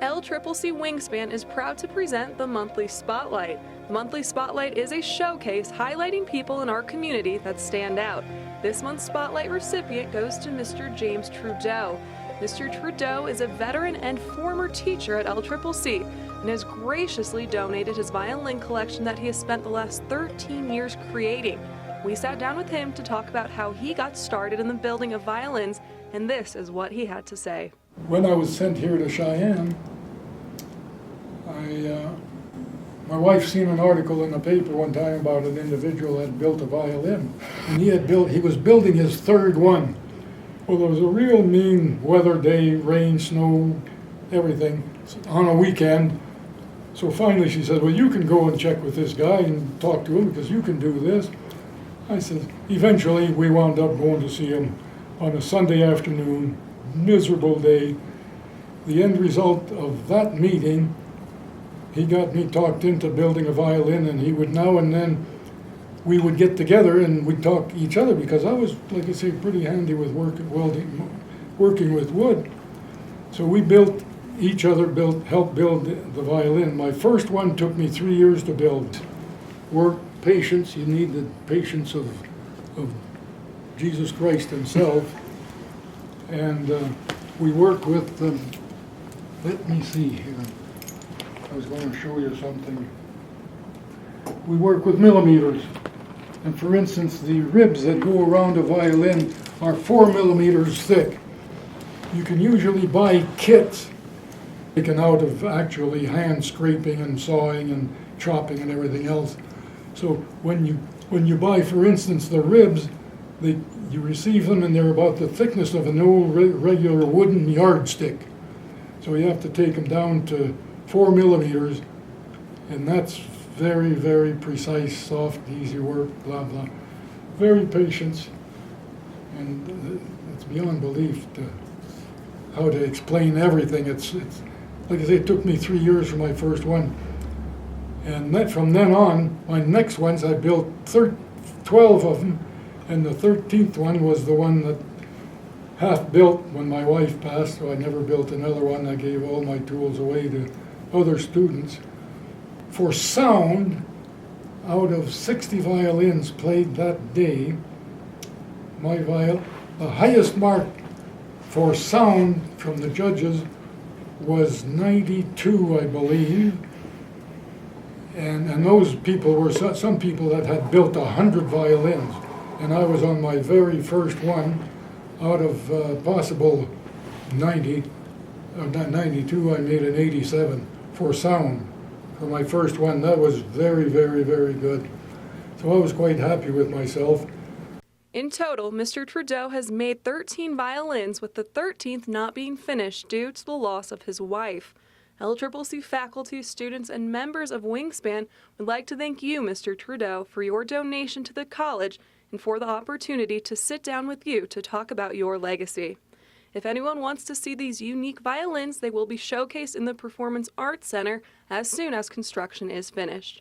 LCCC Wingspan is proud to present the Monthly Spotlight. The Monthly Spotlight is a showcase highlighting people in our community that stand out. This month's Spotlight recipient goes to Mr. James Trudeau. Mr. Trudeau is a veteran and former teacher at LCCC and has graciously donated his violin collection that he has spent the last 13 years creating. We sat down with him to talk about how he got started in the building of violins, and this is what he had to say. When I was sent here to Cheyenne, my wife seen an article in the paper one time about an individual that had built a violin, and he was building his third one. Well, there was a real mean weather day, rain, snow, everything, on a weekend. So finally she said, well, you can go and check with this guy and talk to him because you can do this. I said, eventually we wound up going to see him on a Sunday afternoon, miserable day. The end result of that meeting, he got me talked into building a violin, and he would now and then, we would get together and we'd talk to each other because I was, like I say, pretty handy with working with wood. So we built each other, helped build the violin. My first one took me 3 years to build. Work, patience, you need the patience of Jesus Christ himself. And we work with, let me see here, I was going to show you something. We work with millimeters. And for instance, the ribs that go around a violin are 4 millimeters thick. You can usually buy kits taken out of actually hand scraping and sawing and chopping and everything else. So when you buy, for instance, the ribs, you receive them and they're about the thickness of an old regular wooden yardstick. So you have to take them down to 4 millimeters, and that's very, very precise, soft, easy work, blah, blah. Very patient, and it's beyond belief how to explain everything. It's like I say, it took me 3 years for my first one. And from then on, my next ones, I built 12 of them, and the 13th one was the one that half built when my wife passed, so I never built another one. I gave all my tools away to other students. For sound, out of 60 violins played that day, the highest mark for sound from the judges was 92, I believe. And those people were some people that had built 100 violins. And I was on my very first one out of possible 90, not 92, I made an 87 for sound. For my first one, that was very, very, very good. So I was quite happy with myself. In total, Mr. Trudeau has made 13 violins, with the 13th not being finished due to the loss of his wife. LCCC faculty, students, and members of Wingspan would like to thank you, Mr. Trudeau, for your donation to the college and for the opportunity to sit down with you to talk about your legacy. If anyone wants to see these unique violins, they will be showcased in the Performance Arts Center as soon as construction is finished.